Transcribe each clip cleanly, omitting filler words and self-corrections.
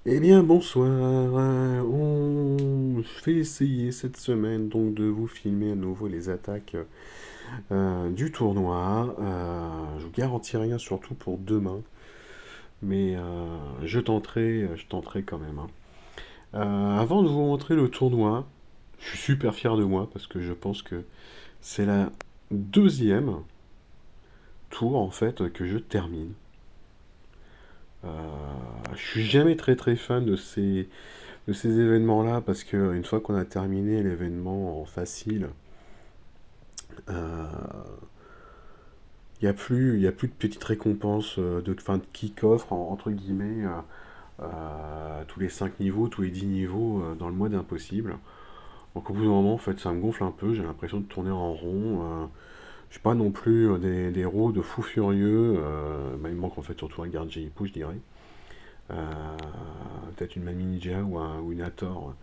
Eh bien, bonsoir. Je vais essayer cette semaine donc de vous filmer à nouveau les attaques du tournoi. Je vous garantis rien, surtout pour demain, mais je tenterai quand même, hein. Avant de vous montrer le tournoi, je suis super fier de moi parce que je pense que c'est la deuxième tour en fait que je termine. Euh, je suis jamais très très fan de ces événements-là, parce que une fois qu'on a terminé l'événement en facile, il y a plus de petites récompenses fin de kick-off, entre guillemets, tous les 5 niveaux, tous les 10 niveaux dans le mode impossible. Donc au bout d'un moment, en fait, ça me gonfle un peu, j'ai l'impression de tourner en rond. Je suis pas non plus des héros de fous furieux. Il me manque en fait surtout un gardien hippo, je dirais. Euh, Peut-être une Mami Ninja ou une Hathor,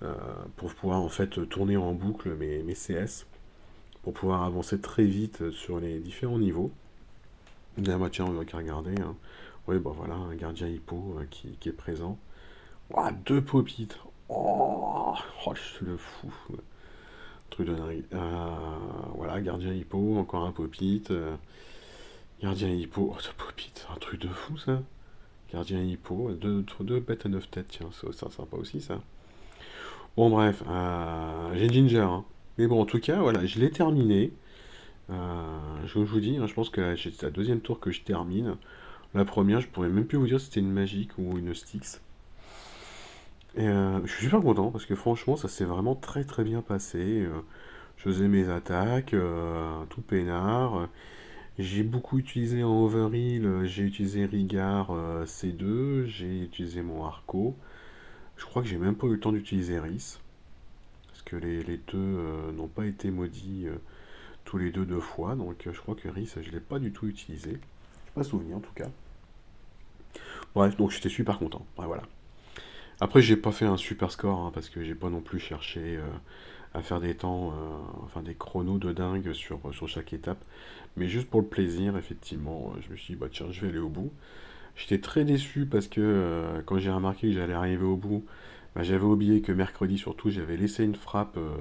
euh, pour pouvoir en fait tourner en boucle mes CS, pour pouvoir avancer très vite sur les différents niveaux. Ah bah tiens, on va qu'à regarder, hein. Oui, bah voilà, un gardien hippo qui est présent. Ouah, deux popites. Oh, oh, je suis le fou. Truc de dingue. Voilà, gardien hippo, encore un popite. Gardien hippo, oh, deux popites, un truc de fou ça. Gardien hippo, deux bêtes à 9 têtes, tiens, ça sympa aussi ça. Bon, bref, j'ai Ginger, hein. Mais bon, en tout cas, voilà, je l'ai terminé. Je vous dis, hein, je pense que c'est la deuxième tour que je termine. La première, je pourrais même plus vous dire si c'était une magique ou une Styx. Et je suis super content parce que franchement, ça s'est vraiment très très bien passé. Je faisais mes attaques, tout peinard. J'ai beaucoup utilisé en overheal, j'ai utilisé Rigard C2, j'ai utilisé mon Arco. Je crois que j'ai même pas eu le temps d'utiliser Rhys, parce que les deux n'ont pas été maudits tous les deux fois, donc je crois que Rhys, je l'ai pas du tout utilisé. J'ai pas souvenir en tout cas. Bref, donc j'étais super content. Ouais, voilà. Après, j'ai pas fait un super score, hein, parce que j'ai pas non plus cherché à faire des temps, enfin des chronos de dingue sur chaque étape. Mais juste pour le plaisir, effectivement, je me suis dit, bah tiens, je vais aller au bout. J'étais très déçu parce que quand j'ai remarqué que j'allais arriver au bout, bah, j'avais oublié que mercredi surtout, j'avais laissé une frappe, euh,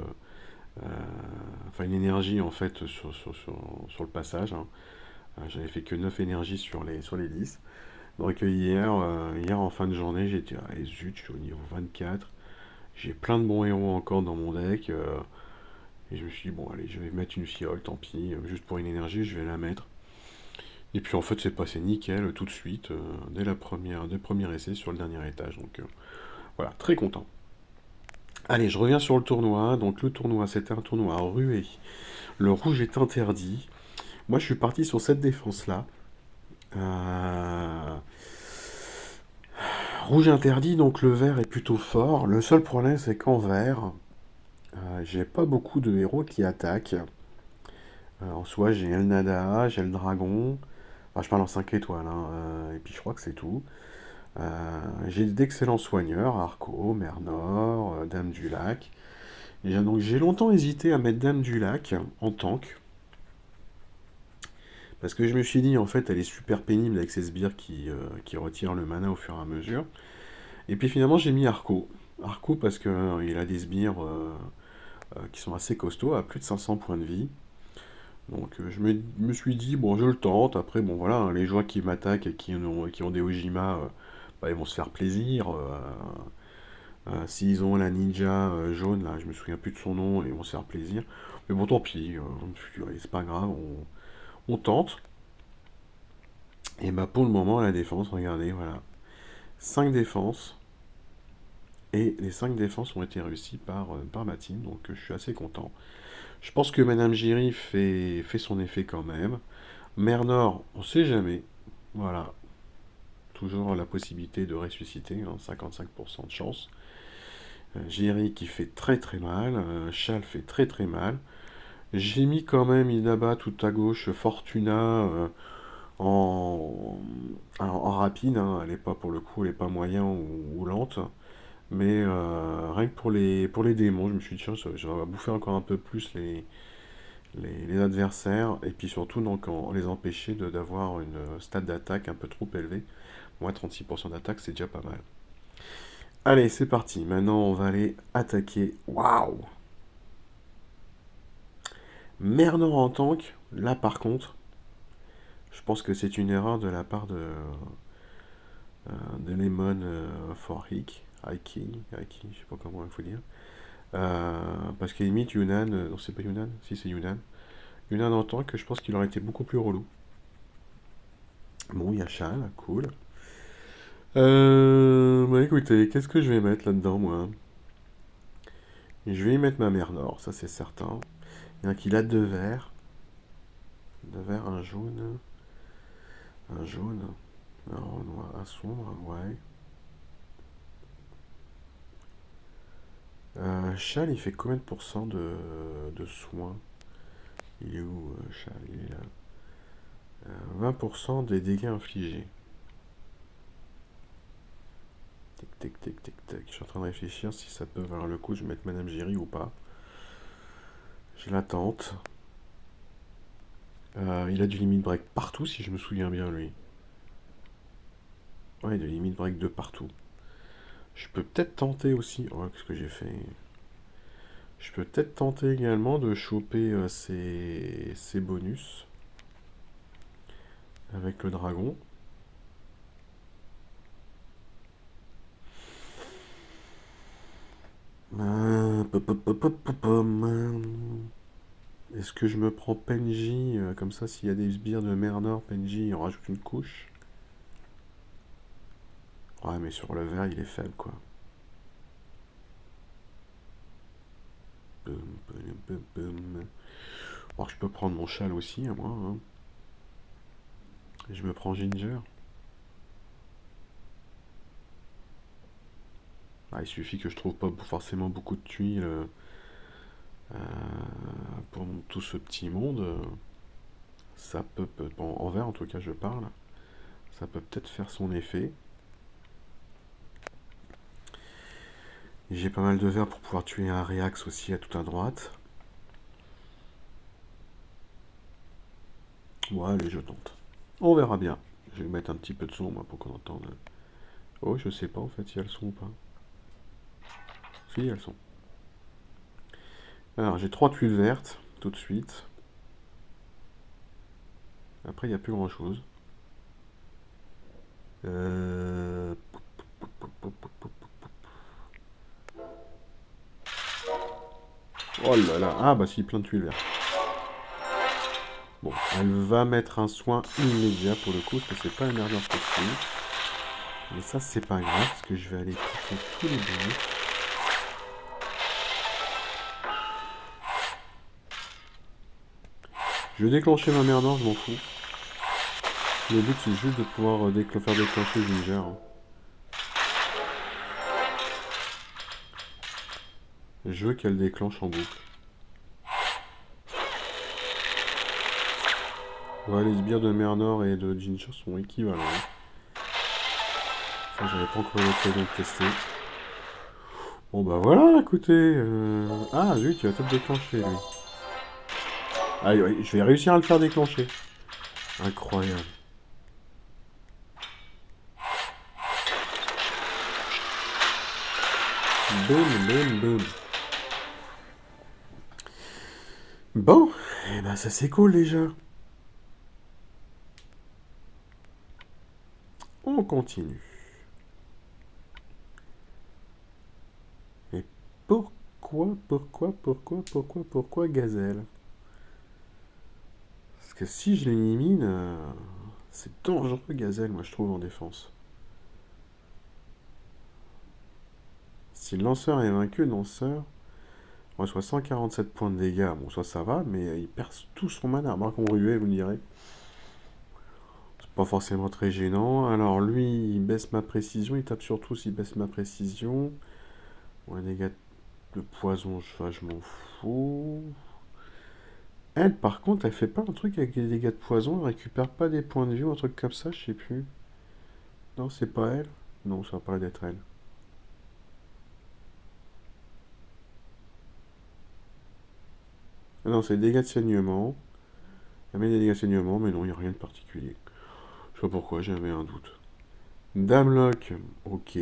enfin une énergie en fait sur le passage, hein. J'avais fait que 9 énergies sur les 10. Donc hier en fin de journée, j'étais allez zut, je suis au niveau 24. J'ai plein de bons héros encore dans mon deck. Et je me suis dit, bon, allez, je vais mettre une fiole, tant pis, juste pour une énergie, je vais la mettre. Et puis en fait, c'est passé nickel tout de suite, dès le premier essai sur le dernier étage. Donc voilà, très content. Allez, je reviens sur le tournoi. Donc le tournoi, c'était un tournoi à ruée. Le rouge est interdit. Moi, je suis parti sur cette défense-là. Euh, Rouge interdit, donc le vert est plutôt fort. Le seul problème, c'est qu'en vert, j'ai pas beaucoup de héros qui attaquent. En soi, j'ai El Nada, j'ai le dragon. Enfin, je parle en 5 étoiles, hein, et puis je crois que c'est tout. J'ai d'excellents soigneurs, Arco, Mernor, Dame du Lac. Et donc j'ai longtemps hésité à mettre Dame du Lac en tank, parce que je me suis dit, en fait, elle est super pénible avec ses sbires qui retirent le mana au fur et à mesure. Et puis finalement, j'ai mis Arco. Arco parce qu'il il a des sbires qui sont assez costauds, à plus de 500 points de vie. Donc me suis dit, bon, je le tente. Après, bon, voilà, hein, les joueurs qui m'attaquent et qui ont des Ojima, bah, ils vont se faire plaisir. S'ils ont la ninja jaune, là, je me souviens plus de son nom, ils vont se faire plaisir. Mais bon, tant pis, allez, c'est pas grave, on tente. Et bah, pour le moment, la défense, regardez, voilà. 5 défenses. Et les 5 défenses ont été réussies par ma team, donc je suis assez content. Je pense que Madame Giry fait son effet quand même. Mernor, on sait jamais. Voilà, toujours la possibilité de ressusciter, hein, 55% de chance. Giry qui fait très très mal. Chal fait très très mal. J'ai mis quand même Inaba tout à gauche, Fortuna en, en rapide, hein. Elle est pas pour le coup, elle est pas moyen ou lente. Mais rien que pour les démons, je me suis dit, tiens, ça va bouffer encore un peu plus les adversaires, et puis surtout donc les empêcher d'avoir une stat d'attaque un peu trop élevée. Moi, 36% d'attaque, c'est déjà pas mal. Allez, c'est parti. Maintenant, on va aller attaquer. Waouh! Mernor en tank. Là, par contre, je pense que c'est une erreur de la part de Lemon for Hiki, je sais pas comment il faut dire. Parce qu'il limite Yunnan. Non, c'est pas Yunnan. Si, c'est Yunnan. Yunnan en tank, je pense qu'il aurait été beaucoup plus relou. Bon, il y a Shal, cool. Bah écoutez, qu'est-ce que je vais mettre là-dedans, moi? Je vais y mettre ma mère Nord, ça c'est certain. Il y en a qui a deux verts. Deux verts, un jaune. Un jaune. Un noir, un sombre, ouais. Chal, il fait combien de pourcents de soins? Il est où, Chal? Il est là. 20% des dégâts infligés. Tic, tic, tic, tic, tic. Je suis en train de réfléchir si ça peut valoir le coup de mettre Madame Giry ou pas. Je la tente. Il a du limit break partout, si je me souviens bien, lui. Ouais, il a du limit break de partout. Je peux peut-être tenter aussi. Oh, qu'est-ce que j'ai fait? Je peux peut-être tenter également de choper ces bonus avec le dragon. Est-ce que je me prends Penji comme ça, s'il y a des sbires de Mernor, Penji, on rajoute une couche. Ouais, mais sur le vert, il est faible, quoi. Alors, je peux prendre mon châle aussi, à moi. Hein. Et je me prends Ginger. Ah, il suffit que je trouve pas forcément beaucoup de tuiles pour tout ce petit monde. Ça peut, en vert en tout cas, je parle. Ça peut peut-être faire son effet. J'ai pas mal de verres pour pouvoir tuer un Réax aussi à tout à droite. Ouais, allez, je tente. On verra bien. Je vais mettre un petit peu de son, moi, pour qu'on entende. Oh, je sais pas en fait si elles sont ou pas. Si, elles sont. Alors, j'ai 3 tuiles vertes, tout de suite. Après, il n'y a plus grand chose. Euh... Oh là là. Ah, bah si, plein de tuiles vertes. Bon, elle va mettre un soin immédiat pour le coup, parce que c'est pas un ardeur possible. Mais ça, c'est pas grave, parce que je vais aller piquer tous les bonus. Je vais déclencher ma merde, je m'en fous. Le but, c'est juste de pouvoir faire déclencher Ginger. Hein. Je veux qu'elle déclenche en boucle. Ouais, les sbires de Mernor et de Ginger sont équivalents. Ça, j'avais pas encore eu l'occasion de tester. Bon bah voilà, écoutez. Ah zut, il va peut-être déclencher lui. Ah, oui, je vais réussir à le faire déclencher. Incroyable. Boum, boum, boum. Bon, et ben ça c'est cool déjà. On continue. Et pourquoi Gazelle? Parce que si je l'élimine, c'est dangereux Gazelle, moi je trouve en défense. Si le lanceur est vaincu, le lanceur reçoit 147 points de dégâts. Bon, ça va, mais il perd tout son mana. Marc on ruée, vous me direz. C'est pas forcément très gênant. Alors lui, il baisse ma précision. Il tape surtout s'il baisse ma précision. Bon, les dégâts de poison, je m'en fous. Elle, par contre, elle fait pas un truc avec les dégâts de poison. Elle récupère pas des points de vie ou un truc comme ça, je sais plus. Non, c'est pas elle. Non, ça va pas d'être elle. Ah non, c'est les dégâts de saignement. Elle met des dégâts de saignement, mais non, il n'y a rien de particulier. Je sais pas pourquoi, j'avais un doute. Dame Locke, ok.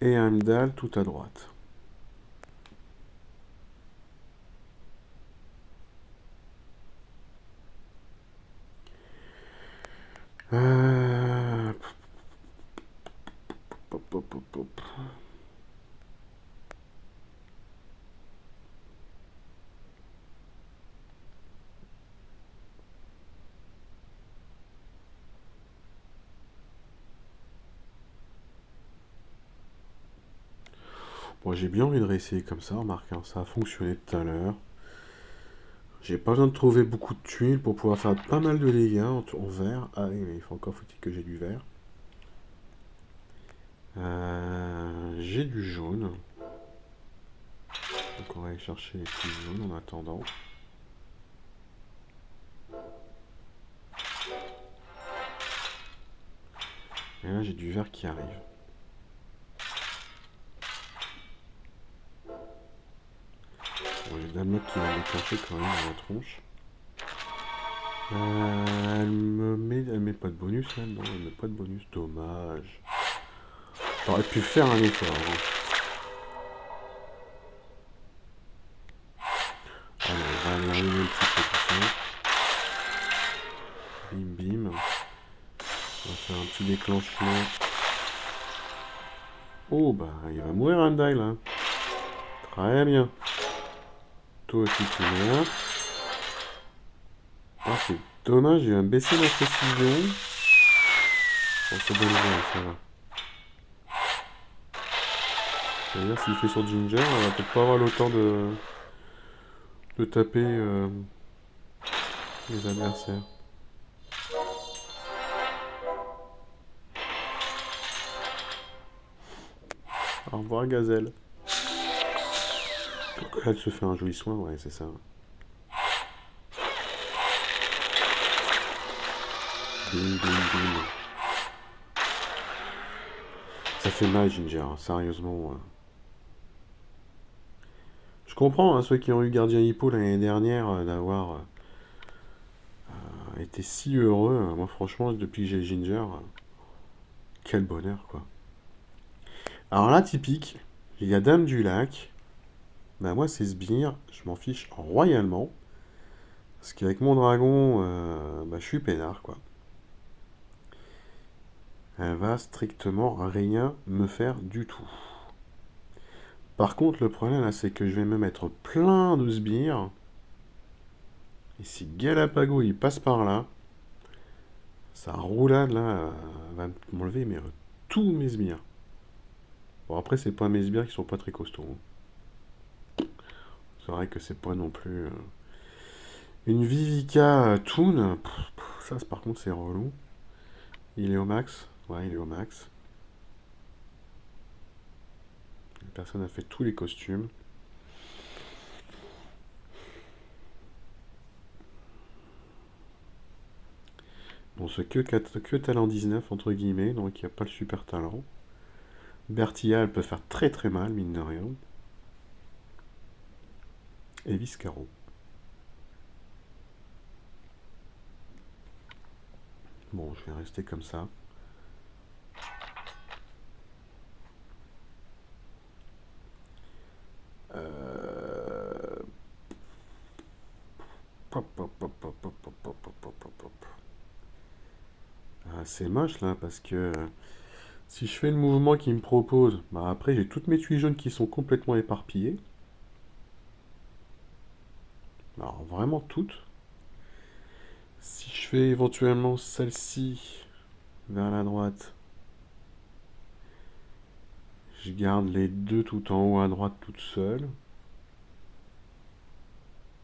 et Heimdall tout à droite. Pop, pop, pop, pop. Bon, j'ai bien envie de réessayer comme ça, remarque, hein, ça a fonctionné tout à l'heure. J'ai pas besoin de trouver beaucoup de tuiles pour pouvoir faire pas mal de dégâts en vert. Ah oui, mais il faut encore faut-il que j'ai du vert. J'ai du jaune. Donc on va aller chercher les petits jaunes en attendant. Et là j'ai du vert qui arrive. Bon, les dames qui va me cacher quand même dans la tronche. Elle met pas de bonus, elle. Non, elle met pas de bonus. Dommage. T'aurais pu faire un effort. Hein. Allez, on va aller allumer un petit peu tout ça. Bim bim. On va faire un petit déclenchement. Oh bah il va mourir Heimdall là. Très bien. Toi aussi tu meurs. Ah c'est dommage, il va me baisser ma précision. Bon, c'est bon, ça va. C'est-à-dire s'il fait sur Ginger, on va peut-être pas avoir le temps de taper les adversaires. Au revoir Gazelle. Donc là elle se fait un joli soin, ouais c'est ça. Bim bim bim. Ça fait mal Ginger, hein, sérieusement. Je comprends hein, ceux qui ont eu Gardien Hippo l'année dernière d'avoir été si heureux. Moi franchement depuis que j'ai Ginger, quel bonheur quoi. Alors là typique, il y a Dame du Lac. Bah moi c'est Sbire, je m'en fiche royalement. Parce qu'avec mon dragon, bah, je suis peinard quoi. Elle va strictement rien me faire du tout. Par contre le problème là c'est que je vais me mettre plein de sbires. Et si Galapago il passe par là, sa roulade là va m'enlever tous mes sbires. Bon après c'est pas mes sbires qui sont pas très costauds. Hein. C'est vrai que c'est pas non plus... Une Vivica Toon, ça par contre c'est relou. Il est au max. Ouais, il est au max. La personne a fait tous les costumes. Bon, ce que talent 19, entre guillemets, donc il n'y a pas le super talent. Bertia, elle peut faire très très mal, mine de rien. Et Viscaro. Bon, je vais rester comme ça. Ah, c'est moche là parce que si je fais le mouvement qu'il me propose, bah après j'ai toutes mes tuiles jaunes qui sont complètement éparpillées. Alors vraiment toutes. Si je fais éventuellement celle-ci vers la droite, je garde les deux tout en haut à droite toutes seules.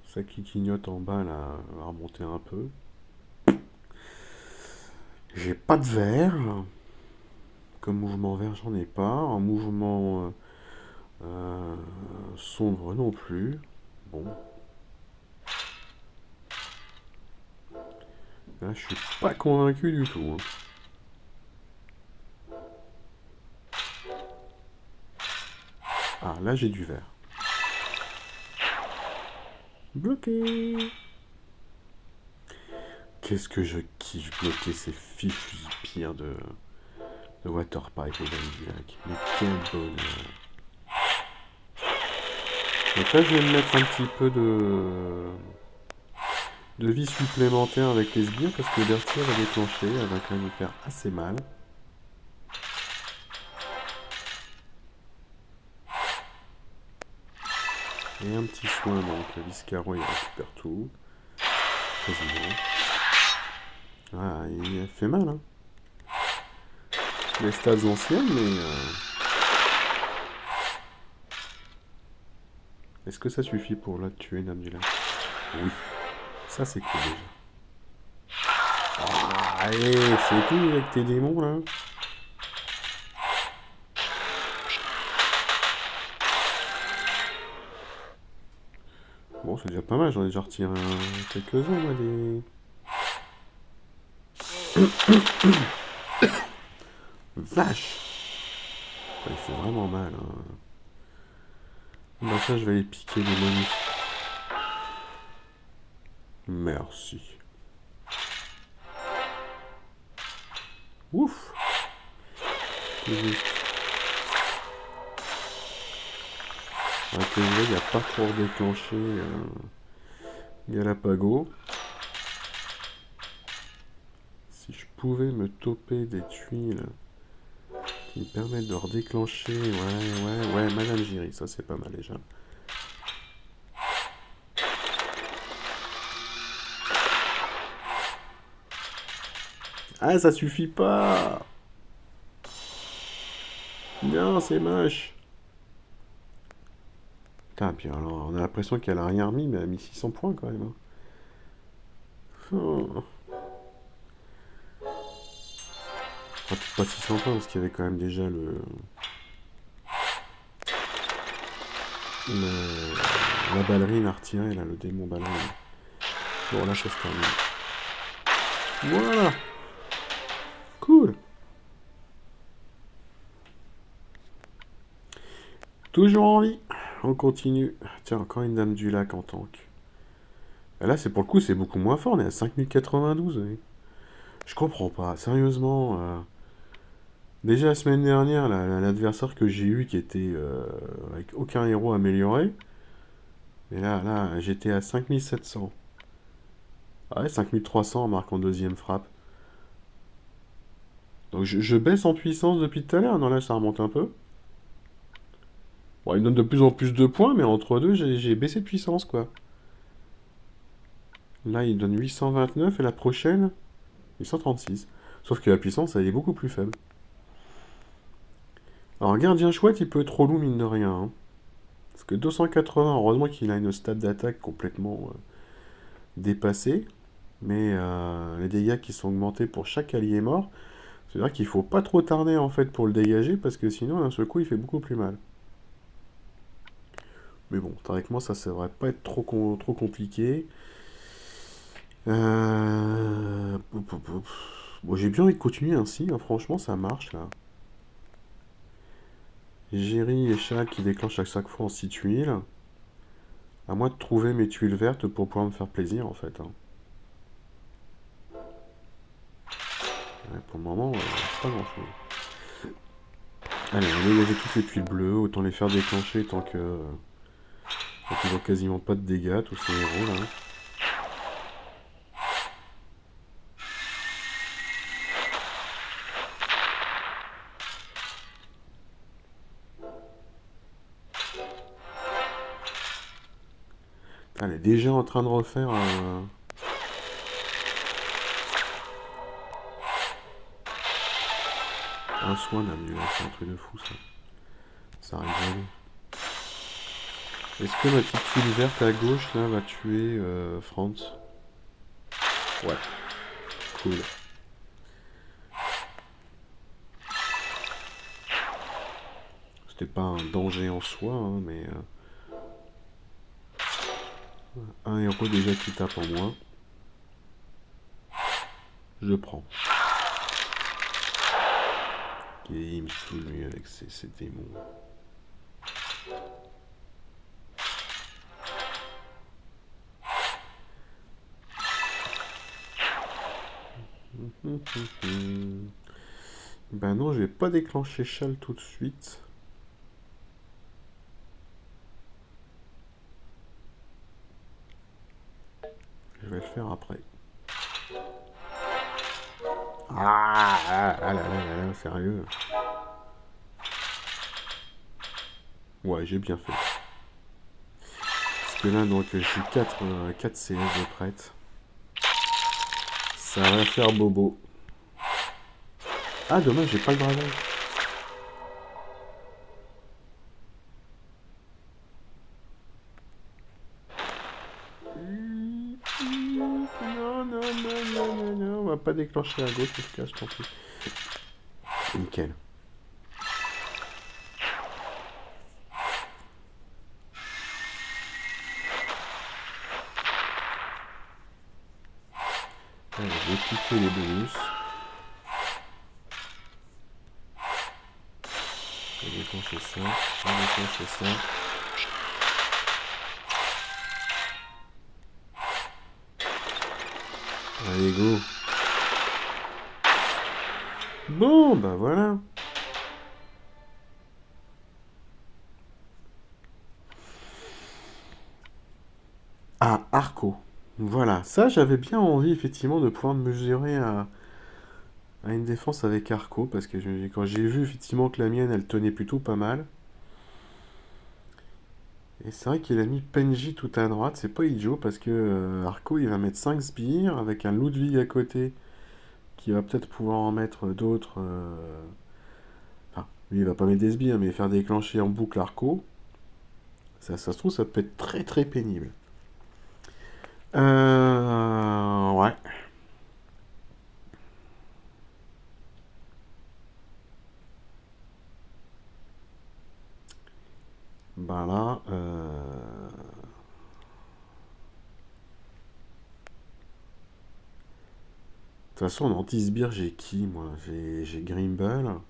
Ça qui clignote en bas là va remonter un peu. J'ai pas de vert. Comme mouvement vert, j'en ai pas. En mouvement sombre non plus. Bon. Là, je suis pas convaincu du tout. Hein. Ah, là, j'ai du vert. Bloqué. Qu'est-ce que je kiffe bloquer ces fichus sbires de Le Waterpipe, les Dames du Lac. Mais quel bonheur. Donc là, je vais me mettre un petit peu de vie supplémentaire avec les sbires parce que Bertie va déclencher, elle va quand même me faire assez mal. Et un petit soin, donc Viscaro il récupère tout. Quasiment. Ah, il fait mal, hein. Les stats anciennes, mais... Est-ce que ça suffit pour la tuer, Dame du Lac? Oui. Ça, c'est cool, déjà. Ah, allez, c'est tout avec tes démons, là. Bon, c'est déjà pas mal, j'en ai déjà retiré quelques-uns, moi, des... Vache! Ça, il fait vraiment mal, hein. Bah ça, je vais aller piquer les bonus. Merci. Ouf! Tout juste. Avec les il n'y a pas trop déclenché Galapago. Si je pouvais me toper des tuiles qui me permettent de redéclencher... Ouais, Madame Giry, ça c'est pas mal déjà. Ah, ça suffit pas! Non, c'est moche! Putain, puis alors, on a l'impression qu'elle a rien remis, mais elle a mis 600 points quand même, hein. Oh. Enfin, peut-être pas 600 points, parce qu'il y avait quand même déjà la ballerine à retirer, là, le démon ballerine. Bon, là, ça se termine. Voilà! Cool! Toujours en vie! On continue. Tiens, encore une Dame du Lac en tank. Et là, c'est pour le coup, c'est beaucoup moins fort, on est à 5092. Oui. Je comprends pas, sérieusement. Déjà la semaine dernière, l'adversaire que j'ai eu qui était avec aucun héros amélioré. Et là, j'étais à 5700. Ah ouais, 5300 en marquant deuxième frappe. Donc je baisse en puissance depuis tout à l'heure. Non, là, ça remonte un peu. Bon, il me donne de plus en plus de points, mais entre deux, j'ai baissé de puissance, quoi. Là, il donne 829 et la prochaine, 836. Sauf que la puissance, elle est beaucoup plus faible. Alors, gardien chouette, il peut être relou, mine de rien, hein. Parce que 280, heureusement qu'il a une stat d'attaque complètement dépassée. Mais les dégâts qui sont augmentés pour chaque allié mort, c'est-à-dire qu'il faut pas trop tarder en fait pour le dégager parce que sinon d'un seul coup il fait beaucoup plus mal. Mais bon, théoriquement ça devrait pas être trop compliqué. Bon, j'ai bien envie de continuer ainsi, hein, franchement ça marche là. Géry et Chal qui déclenchent à chaque fois en 6 tuiles. À moi de trouver mes tuiles vertes pour pouvoir me faire plaisir en fait, hein. Ouais, pour le moment, pas grand chose. Allez, on va dégager toutes les tuiles bleues, autant les faire déclencher tant que. Tant qu'ils ont quasiment pas de dégâts, tous ces héros là. Elle est déjà en train de refaire un soin d'amulette, c'est un truc de fou ça. Ça arrive jamais. Est-ce que ma petite tuile verte à gauche là va tuer Franz? Ouais, cool. C'était pas un danger en soi, hein, mais un héros déjà qui tape en moins. Je prends. Et il me saoule lui avec ses démons. Ben non, je vais pas déclencher Shell tout de suite. Je vais le faire après. Ah là là là là, sérieux. Ouais, j'ai bien fait. Parce que là, donc, j'ai 4 CS de prête. Ça va faire bobo. Ah, dommage, j'ai pas le dragon. Non, non, non, non, non, non. On va pas déclencher à gauche, parce que je t'en prie. Nickel. Allez, je vais cliquer les bonus. Je vais déclencher ça. Je vais déclencher ça. Allez, go. Bon, bah voilà. Ah, Arco. Voilà, ça j'avais bien envie effectivement de pouvoir me mesurer à une défense avec Arco, parce que quand j'ai vu effectivement que la mienne elle tenait plutôt pas mal, et c'est vrai qu'il a mis Penji tout à droite, c'est pas idiot, parce que Arco il va mettre 5 sbires, avec un Ludwig à côté, qui va peut-être pouvoir en mettre d'autres, enfin, lui il va pas mettre des sbires, mais faire déclencher en boucle Arco, ça se trouve ça peut être très très pénible. Ouais. Bah là, de toute façon, en anti-sbire, j'ai qui, moi? J'ai Grimble,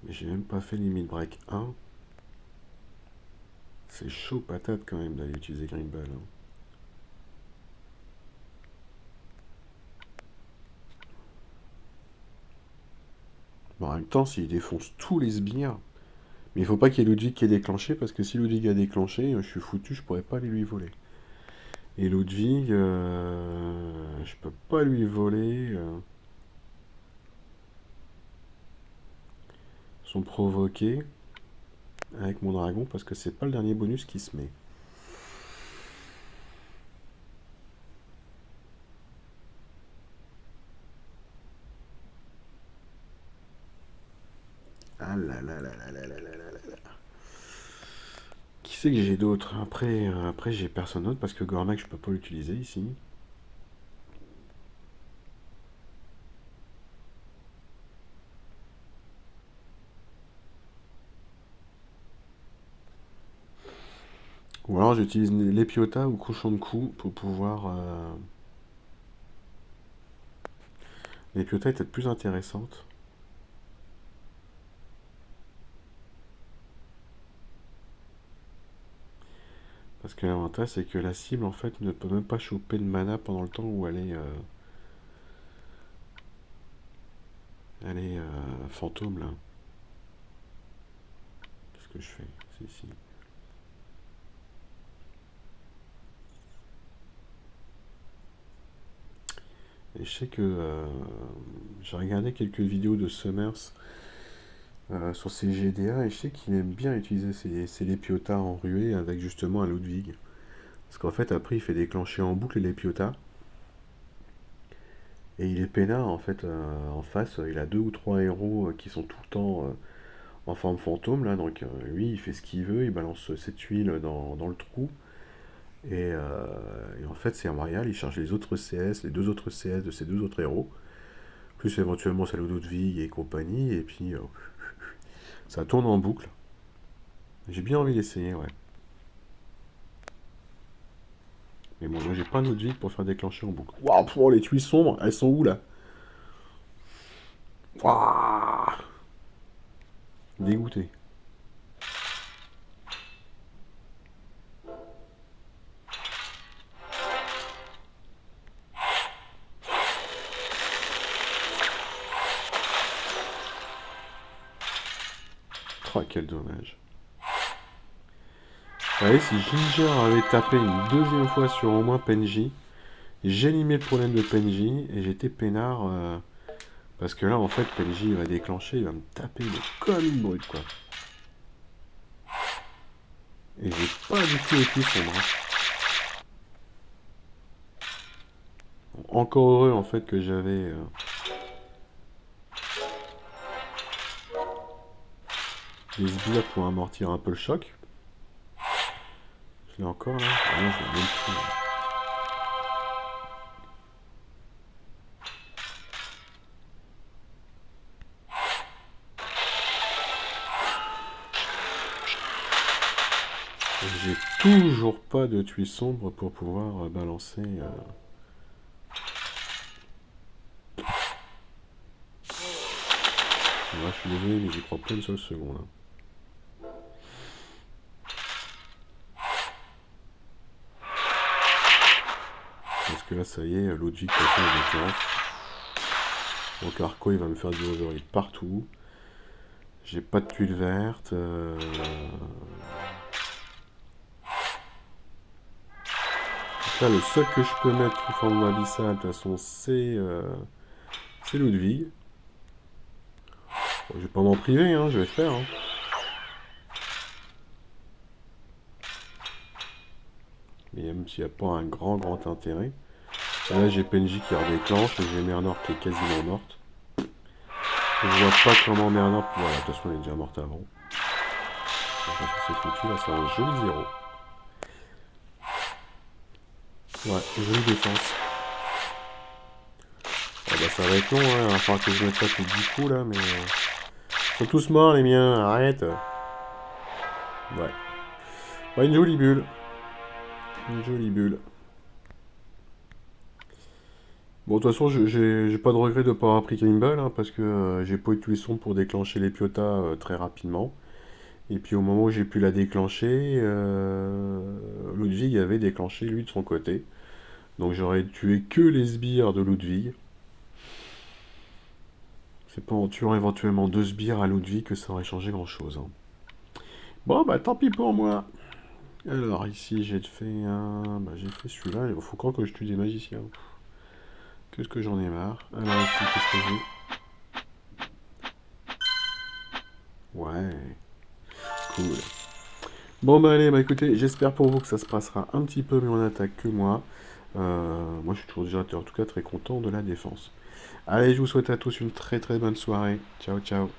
mais j'ai même pas fait Limit Break 1. C'est chaud patate quand même d'aller utiliser Grimble, hein. Bon, en même temps, s'il défonce tous les sbires... Mais il faut pas qu'il y ait Ludwig qui ait déclenché, parce que si Ludwig a déclenché, je suis foutu, je pourrais pas aller lui voler. Et Ludwig, je peux pas lui voler son provoqué avec mon dragon, parce que c'est pas le dernier bonus qui se met. Ah là là là là là là là là là. Qui c'est que j'ai d'autres? Après j'ai personne d'autre parce que Gormak je peux pas l'utiliser ici. Ou alors j'utilise l'Epiota ou Cochon de Cou pour pouvoir... L'Epiota est peut-être plus intéressante. Parce que l'avantage c'est que la cible en fait ne peut même pas choper de mana pendant le temps où elle est fantôme là. Qu'est-ce que je fais? C'est ici. Et je sais que j'ai regardé quelques vidéos de Summers sur ses GDA et je sais qu'il aime bien utiliser ses Lepiota en ruée avec justement un Ludwig. Parce qu'en fait après il fait déclencher en boucle les Lepiota et il est peinard en fait en face il a deux ou trois héros qui sont tout le temps en forme fantôme là donc lui il fait ce qu'il veut, il balance cette huile dans le trou et en fait c'est royal, il charge les autres CS, les deux autres CS de ces deux autres héros plus éventuellement celle de Ludwig et compagnie et puis ça tourne en boucle. J'ai bien envie d'essayer, ouais. Mais bon, moi j'ai pas notre vie pour faire déclencher en boucle. Waouh, pour les tuiles sombres, elles sont où là? Waouh, dégoûté. Oh, quel dommage. Vous voyez, si Ginger avait tapé une deuxième fois sur au moins Penji, j'élimine le problème de Penji et j'étais peinard. Parce que là, en fait, Penji va déclencher, il va me taper de comme une brute, quoi. Et j'ai pas du tout été sombre. Encore heureux, en fait, que j'avais des sbires pour amortir un peu le choc. Je l'ai encore, là. Ah non, je l'ai même plus, là. J'ai toujours pas de tuile sombre pour pouvoir balancer. Là, je suis désolé, mais j'y crois pas une seule seconde. Hein. Parce que là, ça y est, Ludwig passe le déclenche. Donc Arco, il va me faire du overhit partout. J'ai pas de tuile verte. Là, le seul que je peux mettre sous forme abyssale, de toute façon, c'est Ludwig. Bon, je vais pas m'en priver, hein, je vais le faire. Hein. Mais même s'il n'y a pas un grand intérêt. Et là, j'ai Penji qui redéclenche et j'ai Mernor qui est quasiment morte. Je vois pas comment Mernor... Voilà, de toute façon, elle est déjà morte avant. Je pense que c'est foutu, là, c'est un joli 0. Ouais, jolie défense. Ah bah ça va être long, hein. Il va falloir que je me tape les 10 coups là, mais. Ils sont tous morts les miens, arrête. Ouais. Ouais, une jolie bulle. Une jolie bulle. Bon, de toute façon, j'ai pas de regret de pas avoir pris Grimble, hein, parce que j'ai pas eu tous les sons pour déclencher les piotas très rapidement. Et puis au moment où j'ai pu la déclencher, Ludwig avait déclenché lui de son côté. Donc j'aurais tué que les sbires de Ludwig. C'est pas en tuant éventuellement 2 sbires à Ludwig que ça aurait changé grand chose. Hein. Bon, bah tant pis pour moi. Alors ici j'ai fait un... Bah, j'ai fait celui-là. Il faut quand que je tue des magiciens. Qu'est-ce que j'en ai marre. Alors ici, qu'est-ce que j'ai? Ouais, cool. Bon bah allez, bah écoutez, j'espère pour vous que ça se passera un petit peu mieux en attaque que moi. Moi je suis toujours déjà en tout cas très content de la défense. Allez, je vous souhaite à tous une très bonne soirée. Ciao ciao.